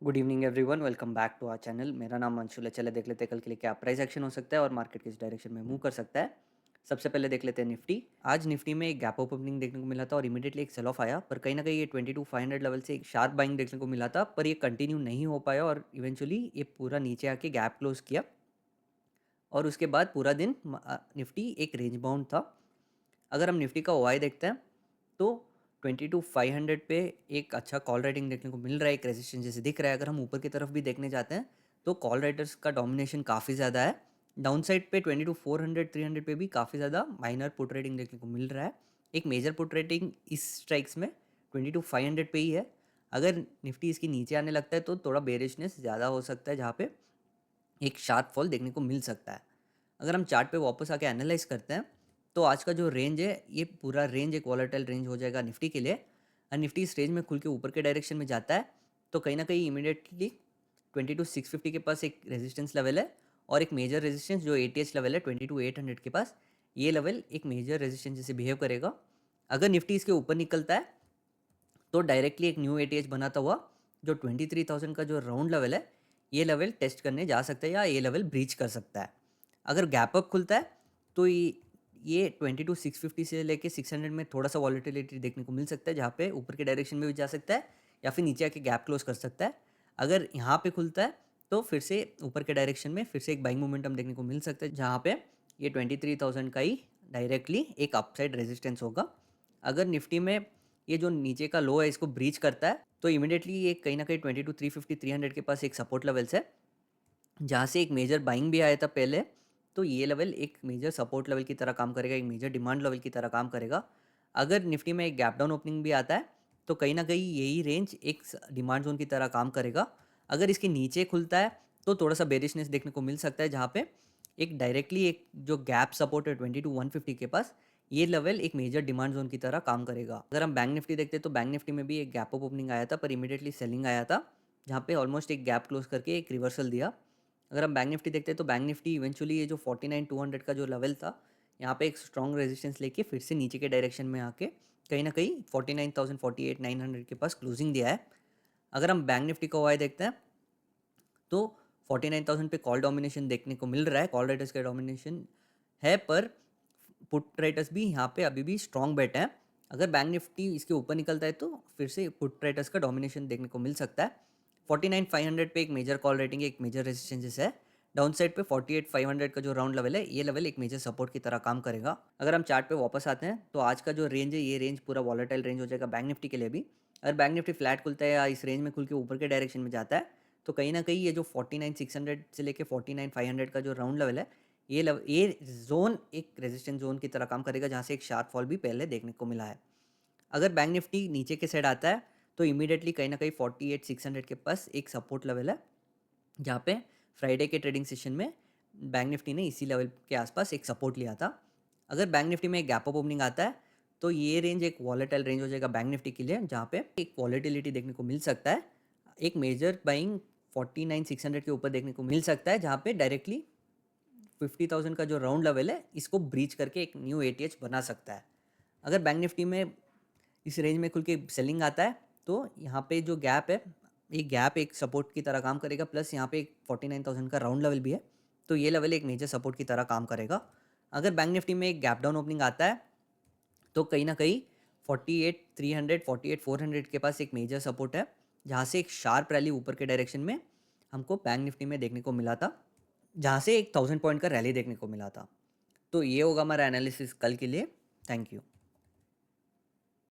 Good evening everyone, welcome back to our channel. मेरा नाम अंशुल है। चले देख लेते हैं कल के लिए क्या प्राइस एक्शन हो सकता है और मार्केट किस डायरेक्शन में मूव कर सकता है। सबसे पहले देख लेते हैं निफ्टी। आज निफ्टी में एक गैप अप ओपनिंग देखने को मिला था और इमीडिएटली एक सेल ऑफ आया, पर कहीं ना कहीं ये 22,500 लेवल से एक शार्प बाइंग देखने को मिला था, पर ये कंटिन्यू नहीं हो पाया और इवेंचुअली ये पूरा नीचे आके गैप क्लोज किया और उसके बाद पूरा दिन निफ्टी एक रेंज बाउंड था। अगर हम निफ्टी का ओआई देखते हैं तो 22,500 पे एक अच्छा कॉल राइटिंग देखने को मिल रहा है, एक रेजिस्टेंस जैसे दिख रहा है। अगर हम ऊपर की तरफ भी देखने जाते हैं तो कॉल राइटर्स का डोमिनेशन काफ़ी ज़्यादा है। डाउन साइड पे 22,400 300 पे भी काफ़ी ज़्यादा माइनर पुट रेटिंग देखने को मिल रहा है। एक मेजर पुट रेटिंग इस स्ट्राइक्स में 22,500 पे ही है। अगर निफ्टी इसके नीचे आने लगता है तो थोड़ा बेरिशनेस ज़्यादा हो सकता है, जहाँ पे एक शार्प फॉल देखने को मिल सकता है। अगर हम चार्ट पे वापस आके एनालाइज करते हैं तो आज का जो रेंज है ये पूरा रेंज एक वॉलेटाइल रेंज हो जाएगा निफ्टी के लिए। और निफ्टी इस रेंज में खुल के ऊपर के डायरेक्शन में जाता है तो कहीं ना कहीं इमीडिएटली 22,650 के पास एक रेजिस्टेंस लेवल है और एक मेजर रेजिस्टेंस जो एटीएच लेवल है 22,800 के पास। ये लेवल एक मेजर रेजिस्टेंस जैसे बिहेव करेगा। अगर निफ्टी इसके ऊपर निकलता है तो डायरेक्टली एक न्यू एटीएच बनाता हुआ जो 23,000 का जो राउंड लेवल है ये लेवल टेस्ट करने जा सकता है या ये लेवल ब्रीच कर सकता है। अगर गैप अप खुलता है तो ये 22,650 से लेके 600 में थोड़ा सा वॉलेटिलिटी देखने को मिल सकता है, जहाँ पे ऊपर के डायरेक्शन में भी जा सकता है या फिर नीचे आके गैप क्लोज कर सकता है। अगर यहाँ पे खुलता है तो फिर से ऊपर के डायरेक्शन में फिर से एक बाइंग मोमेंटम देखने को मिल सकता है, जहाँ पे ये 23,000 का ही डायरेक्टली एक अपसाइड रेजिस्टेंस होगा। अगर निफ्टी में ये जो नीचे का लो है इसको ब्रीच करता है तो इमीडिएटली ये कहीं ना कहीं 22,350 300 के पास एक सपोर्ट लेवल्स है, जहाँ से एक मेजर बाइंग भी आया था पहले। तो ये लेवल एक मेजर सपोर्ट लेवल की तरह काम करेगा, एक मेजर डिमांड लेवल की तरह काम करेगा। अगर निफ्टी में एक गैप डाउन ओपनिंग भी आता है तो कहीं ना कहीं यही रेंज एक डिमांड जोन की तरह काम करेगा। अगर इसके नीचे खुलता है तो थोड़ा सा बेरिशनेस देखने को मिल सकता है, जहाँ पे एक डायरेक्टली एक जो गैप सपोर्ट है 22,150 के पास, ये लेवल एक मेजर डिमांड जोन की तरह काम करेगा। अगर हम बैंक निफ्टी देखते हैं तो बैंक निफ्टी में भी एक गैप अप ओपनिंग आया था पर इमीडिएटली सेलिंग आया था, जहाँ पे ऑलमोस्ट एक गैप क्लोज करके एक रिवर्सल दिया। अगर हम बैंक निफ्टी देखते हैं तो बैंक निफ्टी इवेंचुअली ये जो 49,200 का जो लेवल था यहाँ पे एक स्ट्रॉन्ग रेजिस्टेंस लेके फिर से नीचे के डायरेक्शन में आके कहीं ना कहीं 49,000 48,900 के पास क्लोजिंग दिया है। अगर हम बैंक निफ्टी का ओआई देखते हैं तो 49,000 पे कॉल डोमिनेशन देखने को मिल रहा है, कॉल राइटर्स का डोमिनेशन है, पर पुट राइटर्स भी यहाँ पे अभी भी स्ट्रॉन्ग बेट है। अगर बैंक निफ्टी इसके ऊपर निकलता है तो फिर से पुट राइटर्स का डोमिनेशन देखने को मिल सकता है। 49,500 पे एक मेजर कॉल रेटिंग है, एक मेजर रेजिस्टेंस है। डाउन साइड पे 48,500 का जो राउंड लेवल है ये लेवल एक मेजर सपोर्ट की तरह काम करेगा। अगर हम चार्ट पे वापस आते हैं तो आज का जो रेंज है ये रेंज पूरा वॉलेटाइल रेंज हो जाएगा बैंक निफ्टी के लिए भी। अगर बैंक निफ्टी फ्लैट खुलता है या इस रेंज में खुल के ऊपर के डायरेक्शन में जाता है तो कहीं ना कहीं ये जो 49,600 से लेके 49,500 का जो राउंड लेवल है ये जोन एक रेजिस्टेंस जोन की तरह काम करेगा, जहाँ से एक शार्प फॉल भी पहले देखने को मिला है। अगर बैंक निफ्टी नीचे के साइड आता है तो इमीडिएटली कहीं ना कहीं 48,600 के पास एक सपोर्ट लेवल है, जहाँ पे फ्राइडे के ट्रेडिंग सेशन में बैंक निफ्टी ने इसी लेवल के आसपास एक सपोर्ट लिया था। अगर बैंक निफ्टी में एक गैप अप ओपनिंग आता है तो ये रेंज एक वॉलेटाइल रेंज हो जाएगा बैंक निफ्टी के लिए, जहाँ पे एक वॉलेटिलिटी देखने को मिल सकता है। एक मेजर बाइंग 49,600 के ऊपर देखने को मिल सकता है, जहाँ पे डायरेक्टली 50,000 का जो राउंड लेवल है इसको ब्रीच करके एक न्यू एटीएच बना सकता है। अगर बैंक निफ्टी में इस रेंज में खुल के सेलिंग आता है तो यहाँ पे जो गैप है ये गैप एक सपोर्ट की तरह काम करेगा, प्लस यहाँ पे एक 49,000 का राउंड लेवल भी है तो ये लेवल एक मेजर सपोर्ट की तरह काम करेगा। अगर बैंक निफ्टी में एक गैप डाउन ओपनिंग आता है तो कहीं ना कहीं 48,300 48,400 के पास एक मेजर सपोर्ट है, जहाँ से एक शार्प रैली ऊपर के डायरेक्शन में हमको बैंक निफ्टी में देखने को मिला था, जहाँ से एक 1,000 पॉइंट का रैली देखने को मिला था। तो ये होगा हमारा एनालिसिस कल के लिए। Thank you.